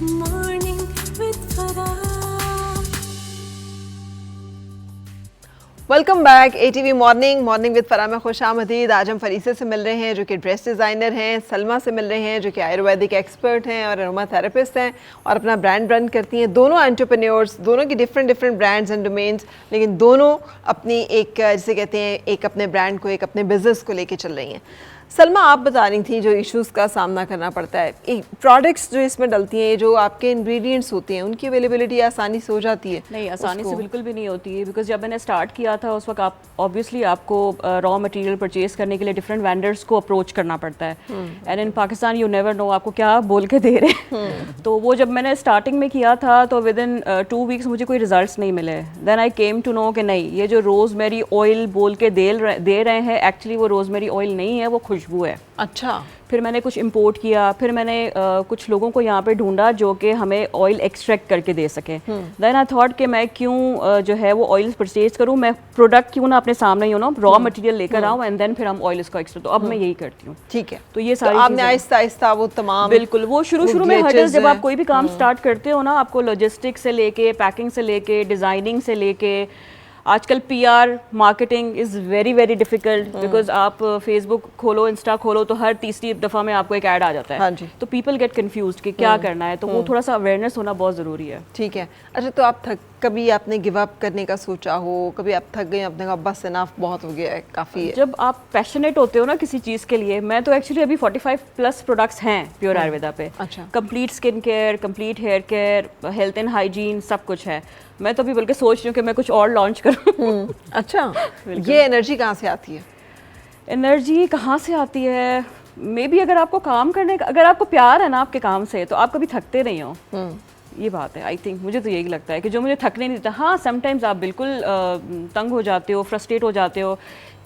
Morning with Farah. Welcome back ATV morning with Farah में खुश आमदीद। आज हम फरीसे से मिल रहे हैं जो कि ड्रेस डिज़ाइनर हैं, सलमा से मिल रहे हैं जो कि आयुर्वेदिक एक्सपर्ट हैं और अरोमा थेरेपिस्ट हैं और अपना ब्रांड रन करती हैं। दोनों एंटरप्रेन्योर्स, दोनों की डिफरेंट ब्रांड्स एंड डोमेन्स, लेकिन दोनों अपनी एक जिसे कहते हैं एक अपने ब्रांड को, एक अपने बिजनेस को लेके चल रही हैं। सलमा, आप बता रही थी जो इश्यूज़ का सामना करना पड़ता है, प्रोडक्ट्स जो इसमें डलती हैं, जो आपके इंग्रेडिएंट्स होते हैं, उनकी अवेलेबिलिटी आसानी से हो जाती है? नहीं, आसानी से बिल्कुल भी नहीं होती है, बिकॉज जब मैंने स्टार्ट किया था उस वक्त आप ऑब्वियसली आपको रॉ मटेरियल परचेज करने के लिए डिफरेंट वेंडर्स को अप्रोच करना पड़ता है and in Pakistan you never know आपको क्या बोल के दे रहे हैं। तो वो जब मैंने स्टार्टिंग में किया था तो विद इन 2 वीक्स मुझे कोई रिजल्ट्स नहीं मिले। Then I came to know कि नहीं, ये जो रोज़मेरी ऑयल बोल के दे रहे हैं एक्चुअली वो रोज़मेरी ऑयल नहीं है, वो खुशबू है। अच्छा। फिर मैंने कुछ इंपोर्ट किया, फिर मैंने कुछ लोगों को यहाँ पे ढूंढा जो कि हमें ऑयल एक्सट्रैक्ट करके दे सके। देन आई थॉट कि मैं क्यों जो है वो ऑयल परचेज करूँ, मैं प्रोडक्ट क्यों ना अपने सामने रॉ मटेरियल लेकर आऊँ एंड देन फिर हम ऑयल इसको एक्सट्रैक्ट। तो अब मैं यही करती हूँ। ठीक है। तो ये सारी आपने आहिस्ता आहिस्ता वो तमाम, बिल्कुल, वो शुरू में हर्डल्स, जब आप कोई भी काम स्टार्ट करते हो ना, आपको लॉजिस्टिक्स से लेके, पैकिंग से लेके, डिजाइनिंग से लेके, आजकल PR marketing is very difficult because आप फेसबुक खोलो, इंस्टा खोलो तो हर तीसरी दफ़ा में आपको एक ऐड आ जाता है। हाँ जी। तो पीपल गेट कंफ्यूज्ड कि क्या करना है, तो वो थोड़ा सा अवेयरनेस होना बहुत ज़रूरी है। ठीक है। अच्छा, तो आप कभी आपने गिव अप करने का सोचा हो, कभी आप थक गए, आपने कहा बस इनफ, बहुत हो गया है, काफ़ी है? जब आप पैशनेट होते हो ना किसी चीज़ के लिए, मैं तो एक्चुअली अभी 45+ प्रोडक्ट्स हैं प्योर आयुर्वेदा पे। अच्छा। Complete skin care, complete hair care, health and hygiene, सब कुछ है। मैं तो अभी बल्कि सोच रही हूँ कि मैं कुछ और लॉन्च करूँ। अच्छा। ये एनर्जी कहाँ से आती है? एनर्जी कहाँ से आती है? मे बी अगर आपको काम करने का, अगर आपको प्यार है ना आपके काम से, तो आप कभी थकते नहीं हो। ये बात है। आई थिंक मुझे तो यही लगता है कि जो मुझे थकने नहीं देता। हाँ, समटाइम्स आप बिल्कुल तंग हो जाते हो, फ्रस्ट्रेट हो जाते हो।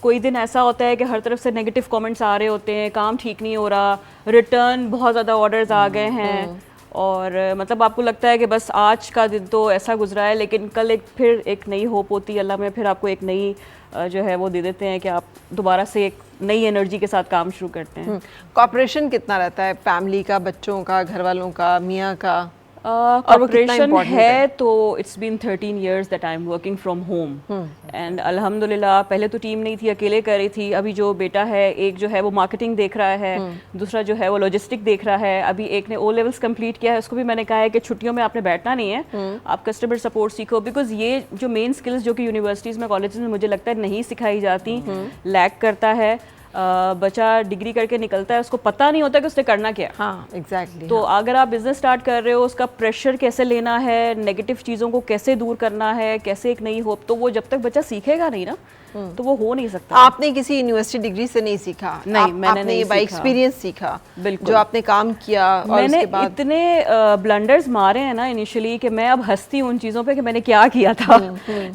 कोई दिन ऐसा होता है कि हर तरफ से नेगेटिव कमेंट्स आ रहे होते हैं, काम ठीक नहीं हो रहा, रिटर्न बहुत ज़्यादा ऑर्डर्स आ गए हैं और मतलब आपको लगता है कि बस आज का दिन तो ऐसा गुजरा है, लेकिन कल फिर एक नई होप होती है अल्लाह में, फिर आपको एक नई जो है वो दे देते हैं कि आप दोबारा से एक नई एनर्जी के साथ काम शुरू करते हैं। कॉपरेशन कितना रहता है फैमिली का, बच्चों का, घर वालों का, मियाँ का? कॉपरेशन है तो it's been 13 years that I am working from home and अल्हम्दुलिल्लाह। पहले तो टीम नहीं थी, अकेले कर रही थी। अभी जो बेटा है, एक जो है वो मार्केटिंग देख रहा है, दूसरा जो है वो लॉजिस्टिक देख रहा है, अभी एक ने O levels कंप्लीट किया है। उसको भी मैंने कहा है कि छुट्टियों में आपने बैठना नहीं है, आप कस्टमर सपोर्ट सीखो, बिकॉज ये जो मेन स्किल्स जो कि यूनिवर्सिटीज़ में, कॉलेजेस में मुझे लगता है नहीं सिखाई जाती, लैक करता है। बच्चा डिग्री करके निकलता है, उसको पता नहीं होता कि उसने करना क्या। हाँ, एग्जैक्टली। तो अगर आप बिजनेस स्टार्ट कर रहे हो, उसका प्रेशर कैसे लेना है, नेगेटिव चीज़ों को कैसे दूर करना है, कैसे एक नई होप, तो वो जब तक बच्चा सीखेगा नहीं ना तो वो हो नहीं सकता। आपने किसी यूनिवर्सिटी डिग्री से नहीं सीखा? नहीं, मैंने नहीं बाय एक्सपीरियंस सीखा। बिल्कुल। जो आपने काम किया और मैंने उसके बाद इतने ब्लंडर्स मारे हैं ना इनिशियली कि मैं अब हंसती हूँ उन चीज़ों पे कि मैंने क्या किया था।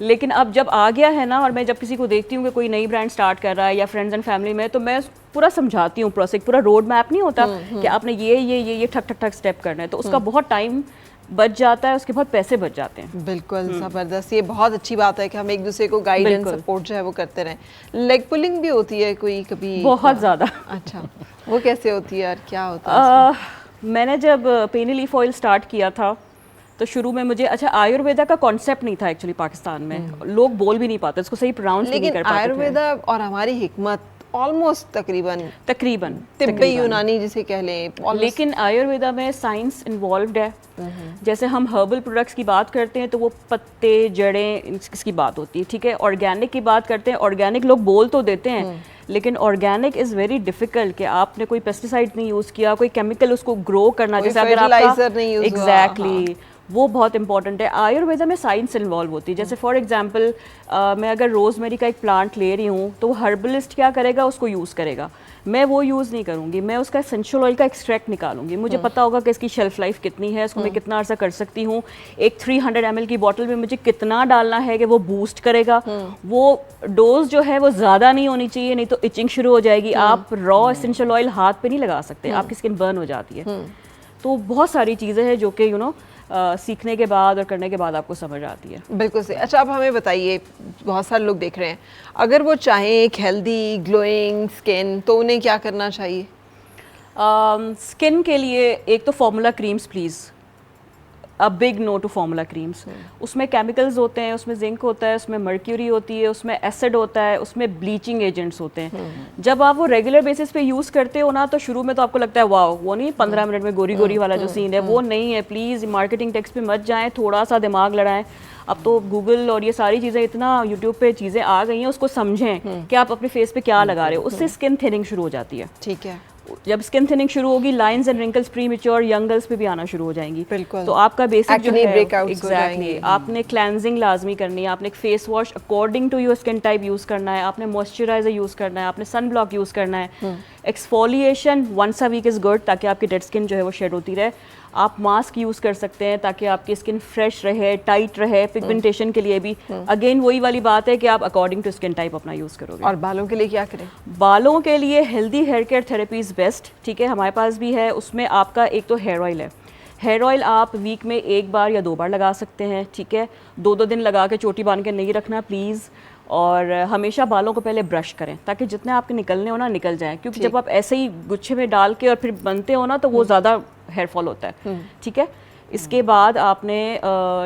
लेकिन अब जब आ गया है ना, और मैं जब किसी को देखती हूँ कि कोई नई ब्रांड स्टार्ट कर रहा है या फ्रेंड्स एंड फैमिली में, तो मैं पूरा समझाती हूँ प्रोसेस, पूरा रोड मैप नहीं होता कि आपने ये ठक स्टेप करना है, तो उसका बहुत टाइम बच जाता है, उसके बाद पैसे बच जाते हैं। बिल्कुल, ज़बरदस्त। ये बहुत अच्छी बात है कि हम एक दूसरे को गाइड एंड सपोर्ट जो है वो करते रहें। लेग पुलिंग भी होती है कोई कभी? बहुत ज़्यादा। अच्छा, वो कैसे होती है यार, क्या होता है? मैंने जब पेनी लीफ ऑयल स्टार्ट किया था तो शुरू में मुझे, अच्छा, आयुर्वेदा का कॉन्सेप्ट नहीं था एक्चुअली पाकिस्तान में, लोग बोल भी नहीं पाते उसको, सही प्रोनाउंस भी नहीं कर पाते थे। आयुर्वेदा और हमारी हिकमत ऑलमोस्ट तकरीबन तिब्बी यूनानी जिसे कह लें, लेकिन आयुर्वेदा में साइंस इन्वॉल्व्ड है। जैसे हम हर्बल प्रोडक्ट्स की बात करते हैं तो वो पत्ते, जड़ें, इसकी बात होती है, ठीक है। ऑर्गेनिक की बात करते हैं, ऑर्गेनिक लोग बोल तो देते हैं, लेकिन ऑर्गेनिक इज़ वेरी डिफिकल्ट कि आपने कोई पेस्टिसाइड नहीं यूज़ किया, कोई केमिकल उसको ग्रो करना, जैसे अगर आपका एग्जैक्टली वो बहुत इंपॉर्टेंट है। आयुर्वेदा में साइंस इन्वॉल्व होती है। जैसे फॉर एग्जांपल मैं अगर रोज़मेरी का एक प्लांट ले रही हूँ तो हर्बलिस्ट क्या करेगा, उसको यूज़ करेगा। मैं वो यूज़ नहीं करूँगी, मैं उसका एसेंशियल ऑयल का एक्सट्रैक्ट निकालूंगी। मुझे पता होगा कि इसकी शेल्फ लाइफ कितनी है, इसको मैं कितना अर्सा कर सकती हूँ, एक 300 ml की बॉटल में मुझे कितना डालना है कि वो बूस्ट करेगा। वो डोज जो है वो ज़्यादा नहीं होनी चाहिए, नहीं तो इचिंग शुरू हो जाएगी। आप रॉ एसेंशियल ऑयल हाथ पे नहीं लगा सकते, आपकी स्किन बर्न हो जाती है। तो बहुत सारी चीज़ें हैं जो कि सीखने के बाद और करने के बाद आपको समझ आती है। बिल्कुल सही। अच्छा, अब हमें बताइए, बहुत सारे लोग देख रहे हैं, अगर वो चाहें एक हेल्दी ग्लोइंग स्किन, तो उन्हें क्या करना चाहिए? स्किन के लिए एक तो formula creams please, a big no to formula creams. उसमें केमिकल्स होते हैं, उसमें जिंक होता है, उसमें मर्क्यूरी होती है, उसमें एसिड होता है, उसमें ब्लीचिंग एजेंट्स होते हैं। जब आप वो रेगुलर बेसिस पे यूज़ करते हो ना, तो शुरू में तो आपको लगता है वाह, वो नहीं 15 मिनट में गोरी गोरी वाला जो सीन है वो नहीं है। प्लीज़ मार्केटिंग टेक्स्ट पे मत जाएं, थोड़ा सा दिमाग लड़ाएं। अब तो गूगल और ये सारी चीज़ें इतना यूट्यूब पे चीज़ें आ गई हैं, उसको समझें कि आप अपने फेस पे क्या लगा रहे हो। उससे स्किन थिनिंग शुरू हो जाती है। ठीक है। जब स्किन थिनिंग शुरू होगी, lines and wrinkles premature young girls पे भी आना शुरू हो जाएंगी। बिल्कुल। तो आपका बेसिक जो Acne है breakouts हो एग्जैक्टली जाएंगे। आपने क्लेंजिंग लाजमी करनी है, आपने एक face wash according to your skin type use करना है, आपने मॉइस्चराइजर यूज़ करना है, आपने सन ब्लॉक यूज़ करना है। Exfoliation once a week is good, ताकि आपकी डेड स्किन जो है वो शेड होती रहे। आप मास्क यूज़ कर सकते हैं ताकि आपकी स्किन फ्रेश रहे, टाइट रहे। पिगमेंटेशन के लिए भी अगेन वही वाली बात है कि आप अकॉर्डिंग टू स्किन टाइप अपना यूज़ करोगे। और बालों के लिए क्या करें? बालों के लिए healthy hair care therapy is best. ठीक है, हमारे पास भी है। उसमें आपका एक तो हेयर ऑयल है। हेयर ऑयल आप वीक में 1 बार या 2 बार लगा सकते हैं। ठीक है, 2-2 दिन लगा के चोटी बांध के नहीं रखना प्लीज़। और हमेशा बालों को पहले ब्रश करें ताकि जितने आपके निकलने हो ना निकल जाएं, क्योंकि जब आप ऐसे ही गुच्छे में डाल के और फिर बनते हो ना तो वो ज़्यादा हेयर फॉल होता है। ठीक है, इसके बाद आपने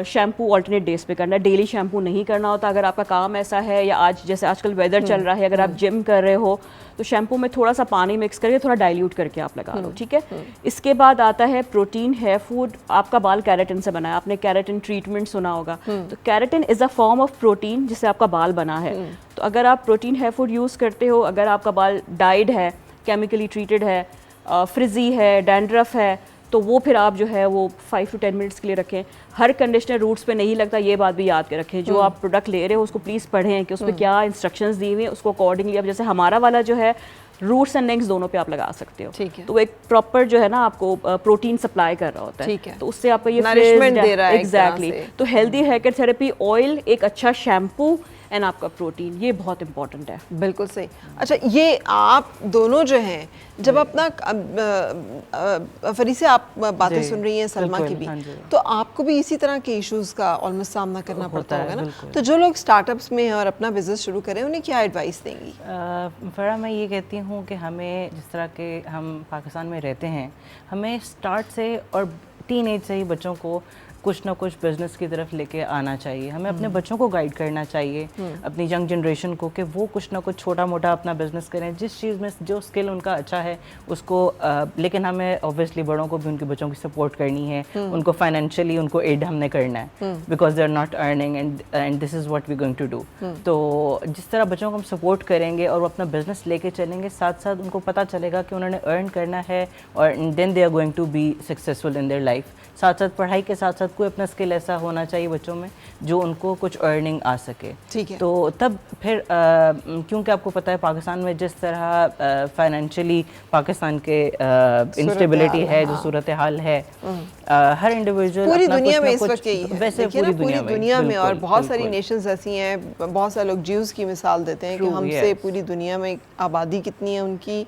शैम्पू ऑल्टरनेट डेज पे करना है, डेली शैम्पू नहीं करना होता। अगर आपका काम ऐसा है या आज जैसे आजकल वेदर चल रहा है, अगर आप जिम कर रहे हो तो शैम्पू में थोड़ा सा पानी मिक्स करके थोड़ा डाइल्यूट करके आप लगा लो। ठीक है, इसके बाद आता है प्रोटीन हेयर फूड। आपका बाल कैराटिन से बना है, आपने कैराटिन ट्रीटमेंट सुना होगा। तो keratin is a form of protein जिससे आपका बाल बना है। तो अगर आप प्रोटीन हेयर फूड यूज़ करते हो, अगर आपका बाल डाइड है, केमिकली ट्रीटेड है, फ्रिजी है, डैंड्रफ है, तो वो फिर आप जो है वो 5 to 10 मिनट्स के लिए रखें। हर कंडीशनर रूट्स पे नहीं लगता, ये बात भी याद के रखें। जो आप प्रोडक्ट ले रहे हो उसको प्लीज़ पढ़ें कि उस पर क्या इंस्ट्रक्शंस दी हुई हैं, उसको अकॉर्डिंगली। अब जैसे हमारा वाला जो है रूट्स एंड नेक्स दोनों पे आप लगा सकते हो। ठीक है। तो एक प्रॉपर जो है ना आपको प्रोटीन सप्लाई कर रहा होता है। ठीक है। तो उससे आपका ये Nourishment दे रहा है एक तरह एग्जैक्टली। से। तो healthy hair care therapy, oil, एक अच्छा शैम्पू एंड आपका प्रोटीन, ये बहुत इंपॉर्टेंट है। बिल्कुल सही। अच्छा, ये आप दोनों जो हैं जब अपना फरीसे आप बातें सुन रही हैं, सलमा की भी, तो आपको भी इसी तरह के इश्यूज का ऑलमोस्ट सामना करना पड़ता होगा ना? तो जो लोग स्टार्टअप्स में हैं और अपना बिजनेस शुरू करें, उन्हें क्या एडवाइस देंगी? फरा, मैं ये कहती हूँ कि हमें जिस तरह के हम पाकिस्तान में रहते हैं, हमें स्टार्ट से और टीन एज से ही बच्चों को कुछ ना कुछ बिजनेस की तरफ लेके आना चाहिए। हमें अपने बच्चों को गाइड करना चाहिए, अपनी यंग जनरेशन को, कि वो कुछ ना कुछ छोटा मोटा अपना बिजनेस करें, जिस चीज़ में जो स्किल उनका अच्छा है उसको। लेकिन हमें ऑब्वियसली बड़ों को भी उनके बच्चों की सपोर्ट करनी है, उनको फाइनेंशियली उनको एड हमने करना है, because they are not earning and this is what we going to do. तो जिस तरह बच्चों को हम सपोर्ट करेंगे और वो अपना बिजनेस लेके चलेंगे, साथ साथ उनको पता चलेगा कि उन्होंने अर्न करना है और then they are going to be successful in their life. साथ साथ पढ़ाई के साथ साथ कोई अपना स्किल ऐसा होना चाहिए बच्चों में जो उनको कुछ अर्निंग आ सके। ठीक है। तो तब फिर क्योंकि आपको पता है पाकिस्तान में जिस तरह फाइनेंशियली पाकिस्तान के इंस्टेबिलिटी है, जो सूरत हाल है, हर इंडिविजुअल पूरी दुनिया में इस वक्त यही है। वैसे पूरी दुनिया में और बहुत सारी नेशंस ऐसी हैं, बहुत सारे लोग ज्यूज़ की मिसाल देते हैं कि हमसे पूरी दुनिया में आबादी कितनी है, उनकी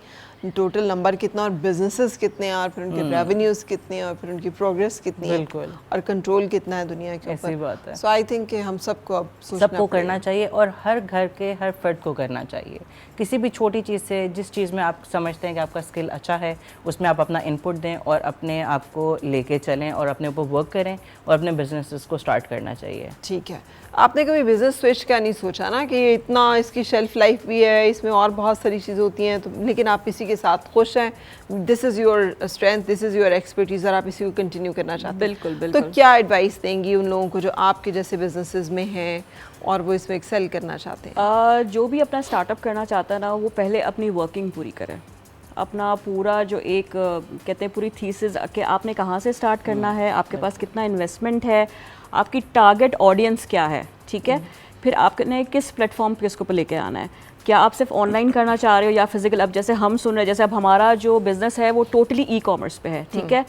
टोटल नंबर कितना और बिजनेसेस कितने हैं और फिर उनके रेवेन्यूज कितने हैं और फिर उनकी प्रोग्रेस कितनी है और कंट्रोल कितना है दुनिया के ऊपर। ऐसी बात है। सो आई थिंक कि हम सबको अब सबको करना चाहिए और हर घर के हर फर्द को करना चाहिए। किसी भी छोटी चीज़ से, जिस चीज़ में आप समझते हैं कि आपका स्किल अच्छा है, उसमें आप अपना इनपुट दें और अपने आप को लेके चलें और अपने ऊपर वर्क करें और अपने बिजनेस को स्टार्ट करना चाहिए। ठीक है। आपने कभी बिजनेस स्विच का नहीं सोचा ना कि इतना इसकी शेल्फ लाइफ भी है, इसमें और बहुत सारी चीज़ें होती हैं, तो लेकिन आप इसी के साथ खुश हैं, this is your strength, this is your expertise और आप इसी को कंटिन्यू करना चाहते हैं? बिल्कुल बिल्कुल। तो क्या एडवाइस देंगी उन लोगों को जो आपके जैसे बिजनेसेस में हैं और वो इसमें एक्सेल करना चाहते हैं? जो भी अपना स्टार्टअप करना चाहता है ना, वो पहले अपनी वर्किंग पूरी करें। अपना पूरा जो एक कहते हैं पूरी थीसिस कि आपने कहाँ से स्टार्ट करना है, आपके पास कितना इन्वेस्टमेंट है, आपकी टारगेट ऑडियंस क्या है। ठीक है, फिर आपने किस प्लेटफॉर्म पे इसको लेके आना है। क्या आप सिर्फ ऑनलाइन करना चाह रहे हो या फिजिकल? अब जैसे हम सुन रहे हैं, जैसे अब हमारा जो बिजनेस है वो टोटली ई कॉमर्स पे है। ठीक है,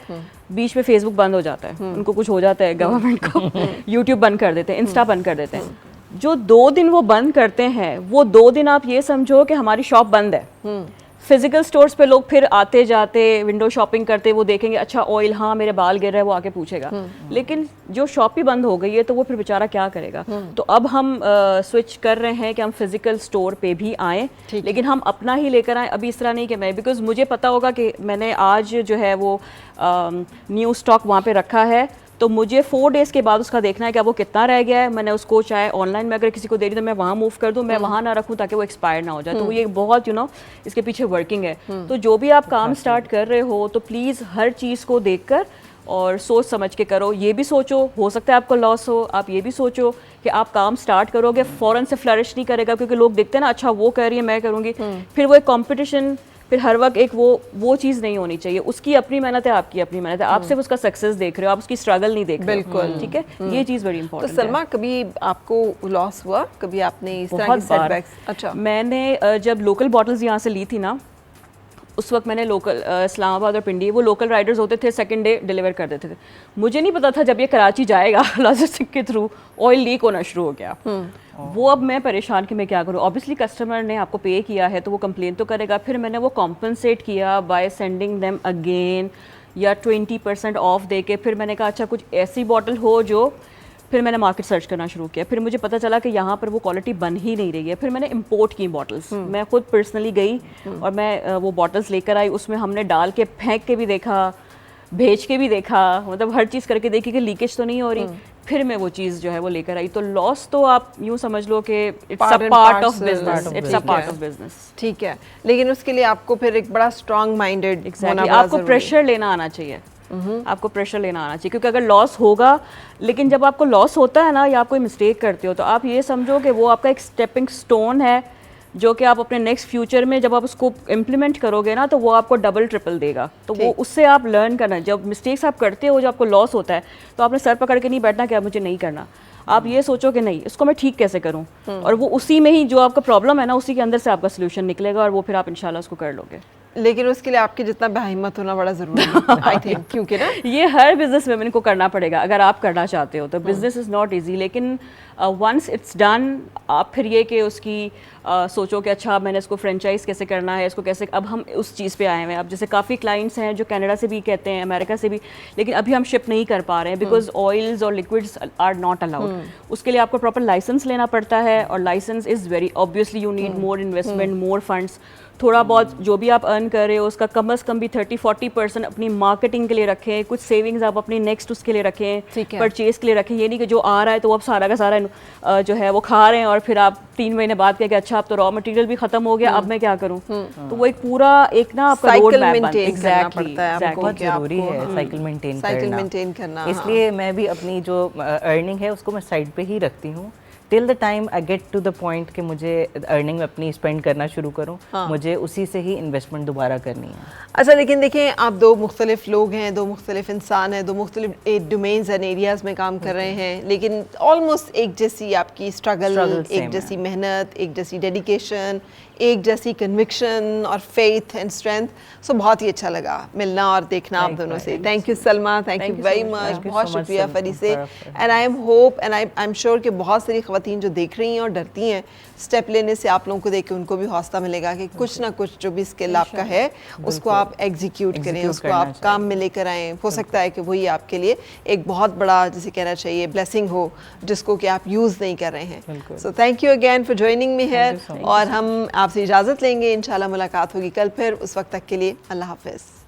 बीच में फेसबुक बंद हो जाता है, उनको कुछ हो जाता है गवर्नमेंट को, यूट्यूब बंद कर देते हैं, इंस्टा बंद कर देते हैं। जो 2 दिन वो बंद करते हैं, वो 2 दिन आप ये समझो कि हमारी शॉप बंद है। फिजिकल स्टोर्स पे लोग फिर आते जाते विंडो शॉपिंग करते, वो देखेंगे अच्छा ऑयल, हाँ मेरे बाल गिर रहे हैं, वो आके पूछेगा। लेकिन जो शॉप ही बंद हो गई है तो वो फिर बेचारा क्या करेगा। तो अब हम स्विच कर रहे हैं कि हम फिजिकल स्टोर पे भी आएँ, लेकिन हम अपना ही लेकर आएँ। अभी इस तरह नहीं कि मैं, बिकॉज मुझे पता होगा कि मैंने आज जो है वो न्यू स्टॉक वहाँ पे रखा है, तो मुझे 4 डेज़ के बाद उसका देखना है कि अब वो कितना रह गया है। मैंने उसको चाहे ऑनलाइन में अगर किसी को दे रही तो मैं वहाँ मूव कर दूँ, मैं वहाँ ना रखूँ ताकि वो एक्सपायर ना हो जाए। तो ये बहुत इसके पीछे वर्किंग है। तो जो भी आप काम स्टार्ट कर रहे हो तो प्लीज़ हर चीज़ को देखकर और सोच समझ के करो। ये भी सोचो हो सकता है आपको लॉस हो, आप ये भी सोचो कि आप काम स्टार्ट करोगे फ़ौरन से फ्लरिश नहीं करेगा, क्योंकि लोग देखते हैं ना अच्छा वो कर रही है मैं करूँगी, फिर वो एक कंपटीशन, फिर हर वक्त एक वो चीज़ नहीं होनी चाहिए। उसकी अपनी मेहनत है, आपकी अपनी मेहनत है, आप सिर्फ उसका सक्सेस देख रहे हो, आप उसकी स्ट्रगल नहीं देख रहे हो। बिल्कुल। ठीक है, ये चीज़ बड़ी तो इंपॉर्टेंट है। सलमा, कभी आपको लॉस हुआ, कभी आपने इस तरह बहुत की बार। सेटबैक्स? अच्छा। मैंने जब लोकल बॉटल्स यहाँ से ली थी ना, उस वक्त मैंने लोकल इस्लामाबाद और पिंडी, वो लोकल राइडर्स होते थे, सेकंड डे डिलीवर कर देते थे। मुझे नहीं पता था जब ये कराची जाएगा लॉजिस्टिक के थ्रू ऑयल लीक होना शुरू हो गया। वो अब मैं परेशान कि मैं क्या करूँ। ऑब्वियसली कस्टमर ने आपको पे किया है तो वो कंप्लेन तो करेगा। फिर मैंने वो कॉम्पनसेट किया बाय सेंडिंग देम अगेन या 20% ऑफ दे के। फिर मैंने कहा अच्छा कुछ ऐसी बॉटल हो जो, फिर मैंने मार्केट सर्च करना शुरू किया। फिर मुझे पता चला कि यहाँ पर वो क्वालिटी बन ही नहीं रही है। फिर मैंने इंपोर्ट की बॉटल्स, मैं खुद पर्सनली गई और मैं वो बॉटल्स लेकर आई। उसमें हमने डाल के फेंक के भी देखा, भेज के भी देखा, मतलब हर चीज़ करके देखी कि लीकेज तो नहीं हो रही। फिर मैं वो चीज़ जो है वो लेकर आई। तो लॉस तो आप यूँ समझ लो कि it's a part of business, it's a part of business. ठीक है, लेकिन उसके लिए आपको फिर एक बड़ा स्ट्रॉन्ग माइंडेड होना बड़ा आपको प्रेशर लेना आना चाहिए। आपको प्रेशर लेना आना चाहिए, क्योंकि अगर लॉस होगा, लेकिन जब आपको लॉस होता है ना या आप कोई मिस्टेक करते हो तो आप ये समझो कि वो आपका एक स्टेपिंग स्टोन है, जो कि आप अपने नेक्स्ट फ्यूचर में जब आप उसको इम्प्लीमेंट करोगे ना तो वो आपको डबल ट्रिपल देगा। तो वो उससे आप लर्न करना। जब मिस्टेक्स आप करते हो, जब आपको लॉस होता है तो आपने सर पकड़ के नहीं बैठना कि अब मुझे नहीं करना। आप ये सोचो कि नहीं, इसको मैं ठीक कैसे करूं, और वो उसी में ही जो आपका प्रॉब्लम है ना उसी के अंदर से आपका सोल्यूशन निकलेगा और वो फिर आप इंशाल्लाह उसको कर लोगे। लेकिन उसके लिए आपके जितना बाहिम्मत होना बड़ा ज़रूरी है आई थिंक, क्योंकि ना ये हर बिजनेस वुमेन को करना पड़ेगा अगर आप करना चाहते हो। तो बिजनेस इज़ नॉट ईजी, लेकिन वंस इट्स डन आप फिर ये कि उसकी सोचो कि अच्छा मैंने इसको फ्रेंचाइज कैसे करना है, इसको कैसे। अब हम उस चीज़ पे आए हैं। अब जैसे काफ़ी क्लाइंट्स हैं जो कनाडा से भी कहते हैं, अमेरिका से भी, लेकिन अभी हम शिप नहीं कर पा रहे हैं बिकॉज ऑयल्स और लिक्विड्स आर नॉट अलाउड। उसके लिए आपको प्रॉपर लाइसेंस लेना पड़ता है और licence is very obviously you need more investment, more funds. थोड़ा बहुत जो भी आप अर्न कर रहे हो उसका कम से कम भी 30-40% अपनी मार्केटिंग के लिए रखें। कुछ सेविंग्स आप अपनी नेक्स्ट उसके लिए रखें, परचेज के लिए रखें। ये नहीं कि जो आ रहा है तो आप सारा का सारा जो है वो खा रहे हैं और फिर आप 3 महीने बाद कहें कि अच्छा अब तो रॉ मटेरियल भी खत्म हो गया, अब मैं क्या करूं। तो वो एक पूरा एक ना आपका रोड मैप करना पड़ता है। बहुत ज़रूरी है साइकिल मेंटेन करना। इसलिए मैं भी अपनी जो अर्निंग है उसको मैं साइड पे ही रखती हूँ till the time I get to the point कि मुझे अर्निंग में अपनी स्पेंड करना शुरू करूँ। मुझे उसी से ही इन्वेस्टमेंट दोबारा करनी है। अच्छा, लेकिन देखें आप दो मुख्तलिफ लोग हैं, दो मुख्तलिफ इंसान हैं, दो मुख्तलिफ डोमेन्स एंड एरियाज़ में काम कर रहे हैं, लेकिन ऑलमोस्ट एक जैसी आपकी स्ट्रगल, एक जैसी मेहनत, एक जैसी डेडिकेशन, एक जैसी कन्विक्शन और फेथ एंड स्ट्रेंथ। सो बहुत ही अच्छा लगा मिलना और देखना आप दोनों से। Thank you Salma, thank you very much. बहुत शुक्रिया फरी से। And I am hope and I am sure कि बहुत सारी ख़वातीन जो देख रही हैं और डरती हैं स्टेप लेने से, आप लोगों को देख के उनको भी हौसला मिलेगा कि कुछ ना कुछ जो भी स्किल आपका है उसको आप एग्जीक्यूट करें, उसको आप काम में लेकर आएँ। हो सकता है कि वही आपके लिए एक बहुत बड़ा, जिसे कहना चाहिए, ब्लेसिंग हो जिसको कि आप यूज़ नहीं कर रहे हैं। So thank you again for joining me here. और हम आपसे इजाज़त लेंगे, इंशाल्लाह मुलाकात होगी कल फिर। उस वक्त तक के लिए अल्लाह हाफ़िज़।